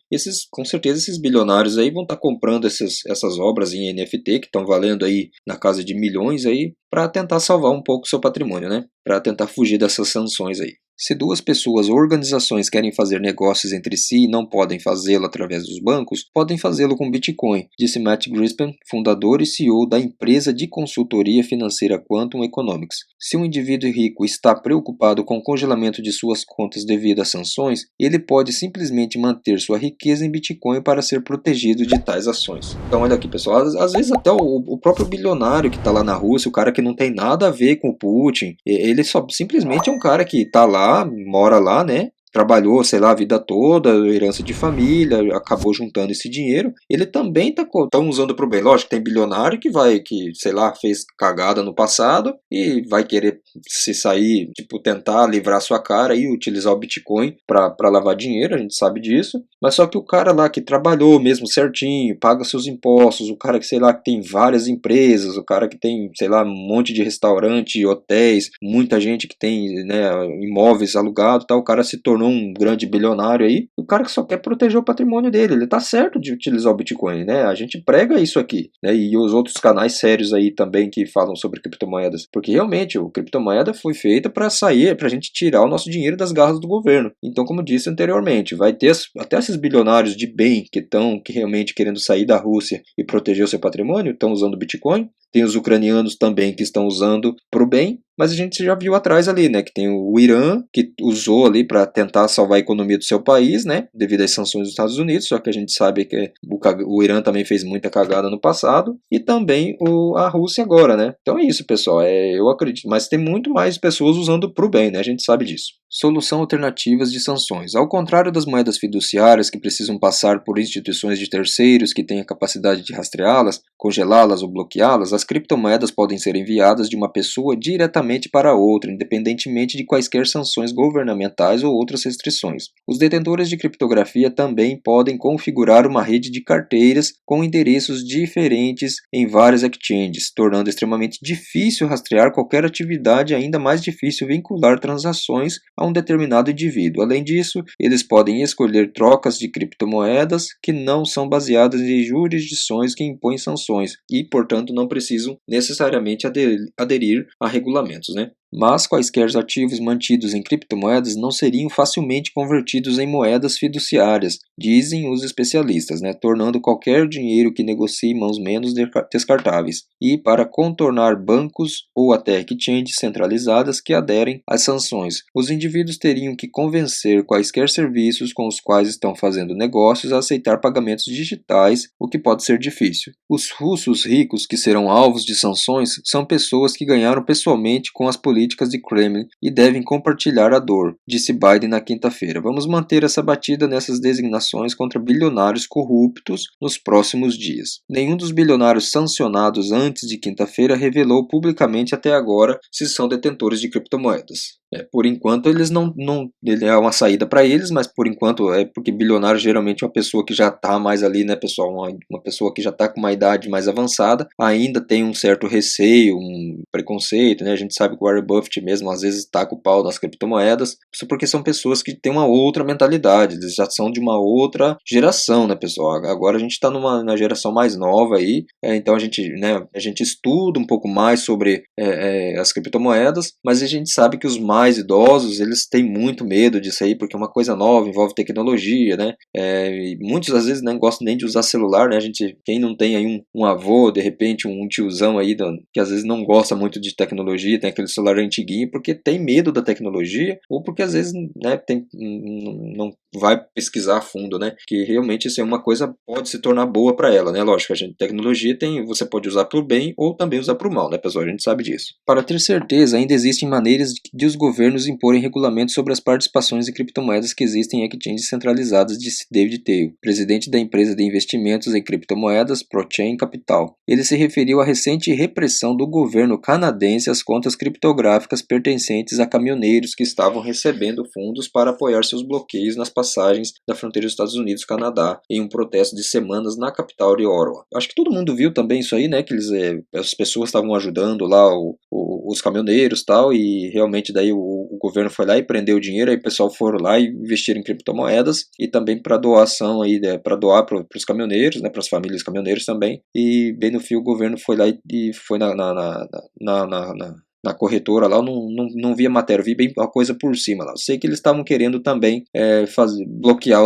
Com certeza esses bilionários aí vão estar comprando essas obras em NFT que estão valendo aí na casa de milhões aí para tentar salvar um pouco o seu patrimônio, né? Para tentar fugir dessas sanções aí. Se duas pessoas ou organizações querem fazer negócios entre si e não podem fazê-lo através dos bancos, podem fazê-lo com Bitcoin, disse Matt Grispan, fundador e CEO da empresa de consultoria financeira Quantum Economics. Se um indivíduo rico está preocupado com o congelamento de suas contas devido às sanções, ele pode simplesmente manter sua riqueza em Bitcoin para ser protegido de tais ações. Então olha aqui, pessoal, às vezes até o próprio bilionário que está lá na Rússia, o cara que não tem nada a ver com o Putin, ele só simplesmente é um cara que está lá, mora lá, né? Trabalhou, sei lá, a vida toda, herança de família, acabou juntando esse dinheiro. Ele também está usando para o bem. Lógico, tem bilionário que, sei lá, fez cagada no passado e vai querer se sair, tipo, tentar livrar sua cara e utilizar o Bitcoin para lavar dinheiro, a gente sabe disso. Mas só que o cara lá que trabalhou mesmo certinho, paga seus impostos, o cara que, sei lá, que tem várias empresas, o cara que tem, sei lá, um monte de restaurante, hotéis, muita gente que tem, né, imóveis alugados, tá? O cara se tornou um grande bilionário aí, o cara que só quer proteger o patrimônio dele, ele tá certo de utilizar o Bitcoin, né? A gente prega isso aqui, né? E os outros canais sérios aí também que falam sobre criptomoedas, porque realmente o criptomoeda foi feita para sair, pra gente tirar o nosso dinheiro das garras do governo. Então, como disse anteriormente, vai ter até esses bilionários de bem que estão realmente querendo sair da Rússia e proteger o seu patrimônio, estão usando o Bitcoin. Tem os ucranianos também que estão usando para o bem, mas a gente já viu atrás ali, né, que tem o Irã, que usou ali para tentar salvar a economia do seu país, né, devido às sanções dos Estados Unidos, só que a gente sabe que o Irã também fez muita cagada no passado, e também a Rússia agora, né. Então é isso, pessoal, eu acredito, mas tem muito mais pessoas usando para o bem, né, a gente sabe disso. Solução alternativas de sanções. Ao contrário das moedas fiduciárias que precisam passar por instituições de terceiros que têm a capacidade de rastreá-las, congelá-las ou bloqueá-las, as criptomoedas podem ser enviadas de uma pessoa diretamente para outra, independentemente de quaisquer sanções governamentais ou outras restrições. Os detentores de criptografia também podem configurar uma rede de carteiras com endereços diferentes em várias exchanges, tornando extremamente difícil rastrear qualquer atividade e ainda mais difícil vincular transações a um determinado indivíduo. Além disso, eles podem escolher trocas de criptomoedas que não são baseadas em jurisdições que impõem sanções e, portanto, não precisam necessariamente aderir a regulamentos, né? Mas quaisquer ativos mantidos em criptomoedas não seriam facilmente convertidos em moedas fiduciárias, dizem os especialistas, né, tornando qualquer dinheiro que negocie mãos menos descartáveis, e para contornar bancos ou até exchanges centralizadas que aderem às sanções. Os indivíduos teriam que convencer quaisquer serviços com os quais estão fazendo negócios a aceitar pagamentos digitais, o que pode ser difícil. Os russos ricos que serão alvos de sanções são pessoas que ganharam pessoalmente com as políticas políticas de Kremlin e devem compartilhar a dor, disse Biden na quinta-feira. Vamos manter essa batida nessas designações contra bilionários corruptos nos próximos dias. Nenhum dos bilionários sancionados antes de quinta-feira revelou publicamente até agora se são detentores de criptomoedas. Por enquanto eles não ele é uma saída para eles, mas por enquanto é porque bilionário geralmente é uma pessoa que já está mais ali, né, pessoal, uma pessoa que já está com uma idade mais avançada, ainda tem um certo receio, um preconceito, né? A gente sabe que o Warren Buffett mesmo às vezes taca o pau nas criptomoedas, isso porque são pessoas que têm uma outra mentalidade, eles já são de uma outra geração, né, pessoal? Agora a gente está na geração mais nova aí, então a gente estuda um pouco mais sobre as criptomoedas, mas a gente sabe que os mais idosos, eles têm muito medo disso aí, porque é uma coisa nova, envolve tecnologia, né? E muitos às vezes não gostam nem de usar celular, né? Quem não tem aí um avô, de repente um tiozão aí que às vezes não gosta muito de tecnologia, tem aquele celular antiguinho, porque tem medo da tecnologia, ou porque às vezes, né, não vai pesquisar a fundo, né? Que realmente isso é uma coisa pode se tornar boa para ela, né? Lógico, tecnologia você pode usar para o bem ou também usar para o mal, né, pessoal? A gente sabe disso. Para ter certeza, ainda existem maneiras de os governos imporem regulamentos sobre as participações em criptomoedas que existem em exchanges centralizadas, disse David Tail, presidente da empresa de investimentos em criptomoedas ProChain Capital. Ele se referiu à recente repressão do governo canadense às contas criptográficas pertencentes a caminhoneiros que estavam recebendo fundos para apoiar seus bloqueios nas passagens da fronteira dos Estados Unidos-Canadá em um protesto de semanas na capital de Ottawa. Acho que todo mundo viu também isso aí, né? Que as pessoas estavam ajudando lá os caminhoneiros e tal, e realmente daí o governo foi lá e prendeu o dinheiro, aí o pessoal foram lá e investiram em criptomoedas e também para doação aí, para doar para os caminhoneiros, né? Para as famílias caminhoneiros também. E bem no fim o governo foi lá e foi na corretora lá, eu não vi a matéria, eu vi bem a coisa por cima lá. Eu sei que eles estavam querendo também bloquear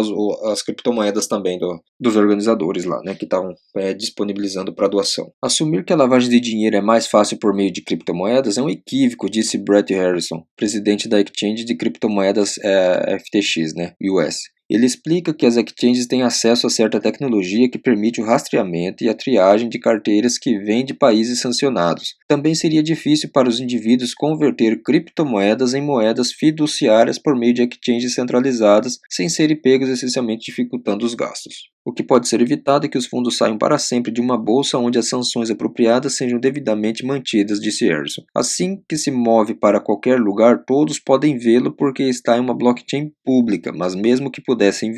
as criptomoedas também dos organizadores lá, né, que estavam disponibilizando para doação. Assumir que a lavagem de dinheiro é mais fácil por meio de criptomoedas é um equívoco, disse Brett Harrison, presidente da exchange de criptomoedas FTX, né, US. Ele explica que as exchanges têm acesso a certa tecnologia que permite o rastreamento e a triagem de carteiras que vêm de países sancionados. Também seria difícil para os indivíduos converter criptomoedas em moedas fiduciárias por meio de exchanges centralizadas, sem serem pegos, essencialmente dificultando os gastos. O que pode ser evitado é que os fundos saiam para sempre de uma bolsa onde as sanções apropriadas sejam devidamente mantidas, disse Harrison. Assim que se move para qualquer lugar, todos podem vê-lo porque está em uma blockchain pública, mas mesmo que pudessem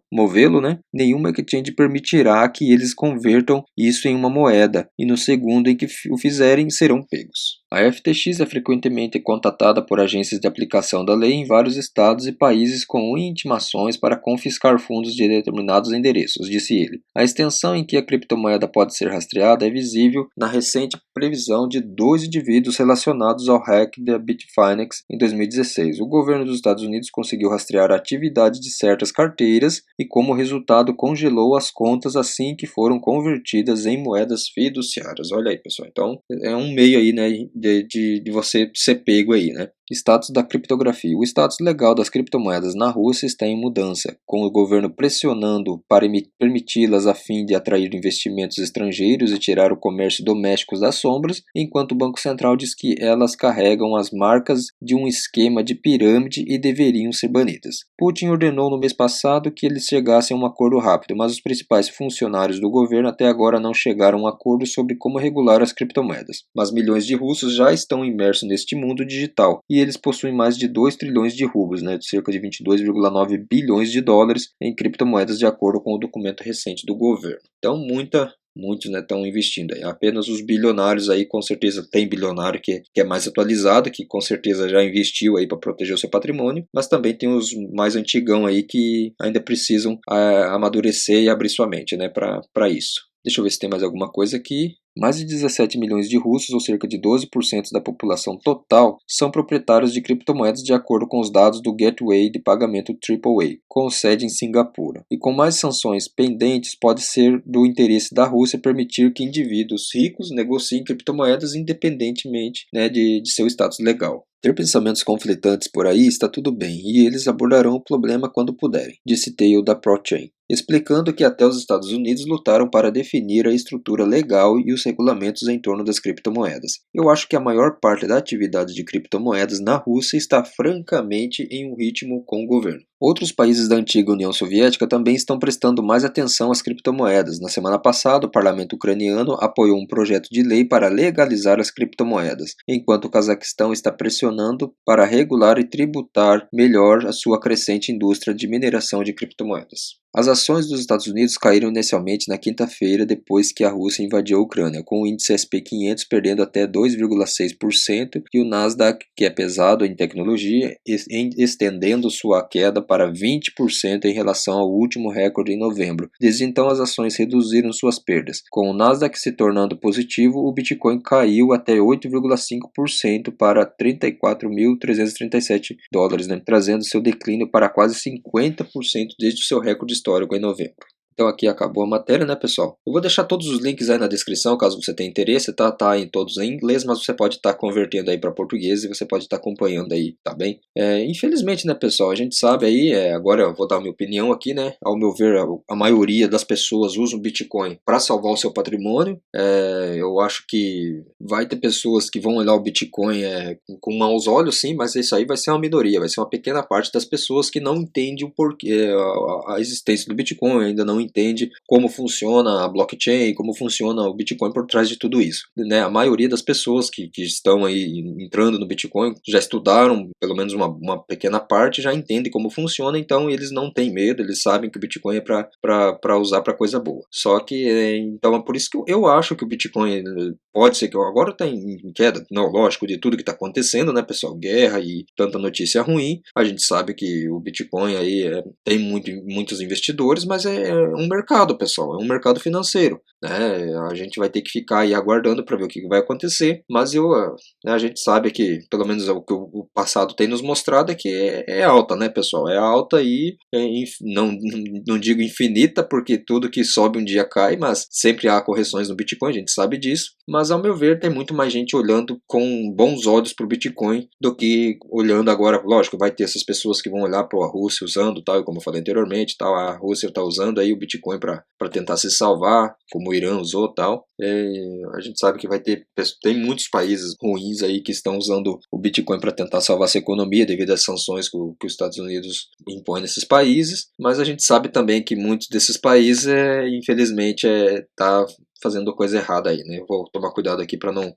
movê-lo, né, nenhuma exchange permitirá que eles convertam isso em uma moeda, e no segundo em que o fizerem, serão pegos. A FTX é frequentemente contatada por agências de aplicação da lei em vários estados e países com intimações para confiscar fundos de determinados endereços, disse ele. A extensão em que a criptomoeda pode ser rastreada é visível na recente previsão de 2 indivíduos relacionados ao hack da Bitfinex em 2016. O governo dos Estados Unidos conseguiu rastrear a atividade de certas carteiras e, como resultado, congelou as contas assim que foram convertidas em moedas fiduciárias. Olha aí, pessoal. Então, é um meio aí, né, de você ser pego aí, né? Status da criptografia. O status legal das criptomoedas na Rússia está em mudança, com o governo pressionando para permiti-las a fim de atrair investimentos estrangeiros e tirar o comércio doméstico das sombras, enquanto o Banco Central diz que elas carregam as marcas de um esquema de pirâmide e deveriam ser banidas. Putin ordenou no mês passado que eles chegassem a um acordo rápido, mas os principais funcionários do governo até agora não chegaram a um acordo sobre como regular as criptomoedas. Mas milhões de russos já estão imersos neste mundo digital, e eles possuem mais de 2 trilhões de rublos, né, cerca de 22,9 bilhões de dólares em criptomoedas, de acordo com o documento recente do governo. Então, muitos estão investindo aí. Apenas os bilionários aí, com certeza tem bilionário que é mais atualizado, que com certeza já investiu aí para proteger o seu patrimônio, mas também tem os mais antigão aí que ainda precisam amadurecer e abrir sua mente, né, para isso. Deixa eu ver se tem mais alguma coisa aqui. Mais de 17 milhões de russos, ou cerca de 12% da população total, são proprietários de criptomoedas de acordo com os dados do Gateway de pagamento AAA, com sede em Singapura. E com mais sanções pendentes, pode ser do interesse da Rússia permitir que indivíduos ricos negociem criptomoedas independentemente, né, de seu status legal. Ter pensamentos conflitantes por aí está tudo bem, e eles abordarão o problema quando puderem, disse Tail da ProChain, explicando que até os Estados Unidos lutaram para definir a estrutura legal e os regulamentos em torno das criptomoedas. Eu acho que a maior parte da atividade de criptomoedas na Rússia está francamente em um ritmo com o governo. Outros países da antiga União Soviética também estão prestando mais atenção às criptomoedas. Na semana passada, o parlamento ucraniano apoiou um projeto de lei para legalizar as criptomoedas, enquanto o Cazaquistão está pressionando para regular e tributar melhor a sua crescente indústria de mineração de criptomoedas. As ações dos Estados Unidos caíram inicialmente na quinta-feira depois que a Rússia invadiu a Ucrânia, com o índice SP500 perdendo até 2,6% e o Nasdaq, que é pesado em tecnologia, estendendo sua queda para 20% em relação ao último recorde em novembro. Desde então, as ações reduziram suas perdas. Com o Nasdaq se tornando positivo, o Bitcoin caiu até 8,5% para 34.337 dólares, trazendo seu declínio para quase 50% desde o seu recorde histórico em novembro. Então aqui acabou a matéria, né, pessoal? Eu vou deixar todos os links aí na descrição, caso você tenha interesse, tá em todos em inglês, mas você pode estar convertendo aí para português e você pode estar acompanhando aí, tá bem? Infelizmente, né, pessoal, a gente sabe aí, agora eu vou dar a minha opinião aqui, né? Ao meu ver, a maioria das pessoas usa o Bitcoin para salvar o seu patrimônio. Eu acho que vai ter pessoas que vão olhar o Bitcoin com maus olhos, sim, mas isso aí vai ser uma minoria, vai ser uma pequena parte das pessoas que não entende o porquê, a existência do Bitcoin, ainda não entende como funciona a blockchain, como funciona o Bitcoin por trás de tudo isso, né? A maioria das pessoas que estão aí entrando no Bitcoin já estudaram, pelo menos uma pequena parte, já entendem como funciona, então eles não têm medo, eles sabem que o Bitcoin é para usar para coisa boa. Só que, então é por isso que eu acho que o Bitcoin pode ser que agora está em queda, não, lógico, de tudo que está acontecendo, né, pessoal, guerra e tanta notícia ruim, a gente sabe que o Bitcoin aí tem muitos investidores, mas é um mercado, pessoal, é um mercado financeiro, né? A gente vai ter que ficar aí aguardando para ver o que vai acontecer, mas a gente sabe que, pelo menos o que o passado tem nos mostrado, é que é alta, né, pessoal? É alta e não digo infinita, porque tudo que sobe um dia cai, mas sempre há correções no Bitcoin, a gente sabe disso, mas ao meu ver tem muito mais gente olhando com bons olhos para o Bitcoin do que olhando agora, lógico, vai ter essas pessoas que vão olhar para a Rússia usando, tal, como eu falei anteriormente, tal, a Rússia está usando aí o Bitcoin para tentar se salvar, como o Irã usou, tal. A gente sabe que tem muitos países ruins aí que estão usando o Bitcoin para tentar salvar sua economia devido às sanções que os Estados Unidos impõem nesses países, mas a gente sabe também que muitos desses países, infelizmente, tá fazendo coisa errada aí, né? Eu vou tomar cuidado aqui para não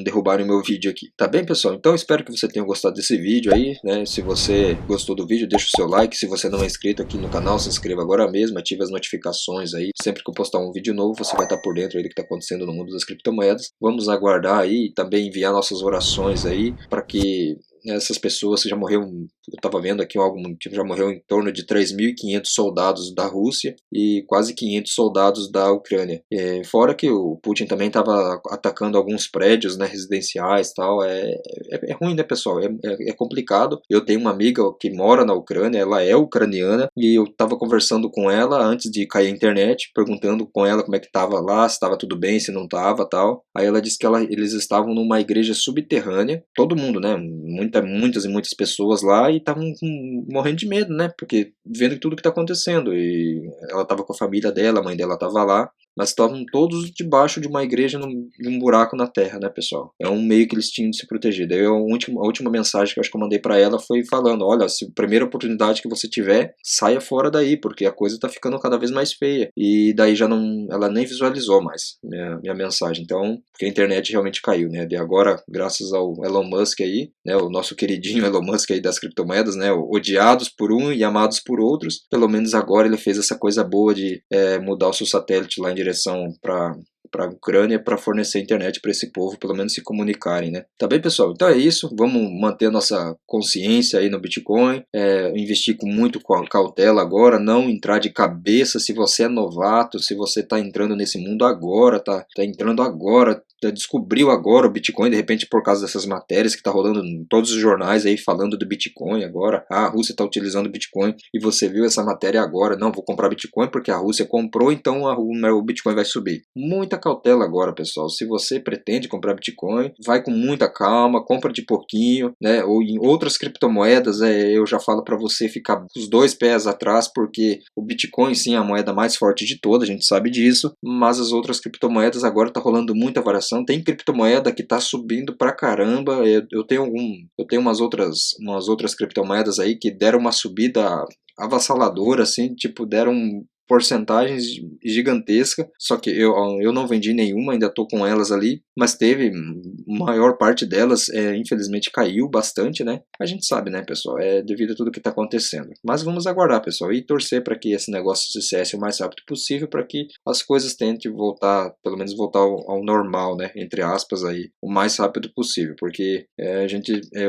derrubarem o meu vídeo aqui. Tá bem, pessoal? Então espero que você tenha gostado desse vídeo aí, né? Se você gostou do vídeo, deixa o seu like. Se você não é inscrito aqui no canal, se inscreva agora mesmo, ative as notificações aí. Sempre que eu postar um vídeo novo, você vai estar por dentro aí do que está acontecendo no mundo das criptomoedas. Vamos aguardar aí e também enviar nossas orações aí para que essas pessoas que já morreram, eu estava vendo aqui já morreu em torno de 3.500 soldados da Rússia e quase 500 soldados da Ucrânia. Fora que o Putin também estava atacando alguns prédios, né, residenciais e tal. É ruim, né, pessoal? É complicado. Eu tenho uma amiga que mora na Ucrânia, ela é ucraniana, e eu estava conversando com ela antes de cair a internet, perguntando com ela como é que estava lá, se estava tudo bem, se não estava, tal. Aí ela disse que eles estavam numa igreja subterrânea, todo mundo, né, muitas e muitas pessoas lá, e estavam morrendo de medo, né? Porque vendo tudo que está acontecendo. E ela estava com a família dela, a mãe dela estava lá, mas estavam todos debaixo de uma igreja de um buraco na terra, né, pessoal? É um meio que eles tinham de se proteger. Daí a última mensagem que eu acho que eu mandei para ela foi falando: olha, se a primeira oportunidade que você tiver, saia fora daí, porque a coisa tá ficando cada vez mais feia. E daí ela nem visualizou mais minha mensagem. Então, porque a internet realmente caiu, né? E agora, graças ao Elon Musk aí, né, o nosso queridinho Elon Musk aí das criptomoedas, né, odiados por um e amados por outros, pelo menos agora ele fez essa coisa boa de mudar o seu satélite lá em direção para a Ucrânia para fornecer internet para esse povo, pelo menos se comunicarem, né? Tá bem, pessoal? Então é isso, vamos manter a nossa consciência aí no Bitcoin, investir com muito cautela agora, não entrar de cabeça se você é novato, se você está entrando nesse mundo agora, tá entrando agora, descobriu agora o Bitcoin, de repente por causa dessas matérias que tá rolando em todos os jornais aí falando do Bitcoin agora, a Rússia tá utilizando o Bitcoin, e você viu essa matéria agora, não, vou comprar Bitcoin porque a Rússia comprou, então o Bitcoin vai subir. Muita cautela agora, pessoal. Se você pretende comprar Bitcoin, vai com muita calma, compra de pouquinho, né? Ou em outras criptomoedas, eu já falo para você ficar com os dois pés atrás, porque o Bitcoin sim é a moeda mais forte de todas, a gente sabe disso, mas as outras criptomoedas agora tá rolando muita variação. Tem criptomoeda que tá subindo pra caramba. Eu tenho umas outras criptomoedas aí que deram uma subida avassaladora, assim, tipo, deram porcentagens gigantesca, só que eu não vendi nenhuma, ainda estou com elas ali, mas teve, maior parte delas, infelizmente caiu bastante, né? A gente sabe, né, pessoal, devido a tudo que está acontecendo. Mas vamos aguardar, pessoal, e torcer para que esse negócio se cesse o mais rápido possível, para que as coisas tentem voltar, pelo menos voltar ao normal, né, entre aspas aí, o mais rápido possível, porque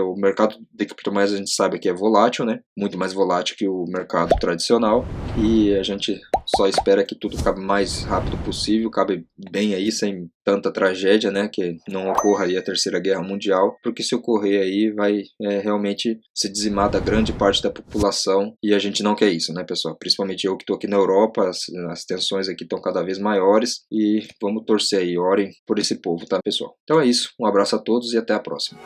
o mercado de criptomoedas a gente sabe que é volátil, né? Muito mais volátil que o mercado tradicional, e a gente só espera que tudo cabe mais rápido possível, cabe bem aí, sem tanta tragédia, né, que não ocorra aí a Terceira Guerra Mundial, porque se ocorrer aí vai realmente se dizimar da grande parte da população, e a gente não quer isso, né, pessoal? Principalmente eu que estou aqui na Europa, as tensões aqui estão cada vez maiores, e vamos torcer aí, orem por esse povo, tá, pessoal? Então é isso, um abraço a todos e até a próxima.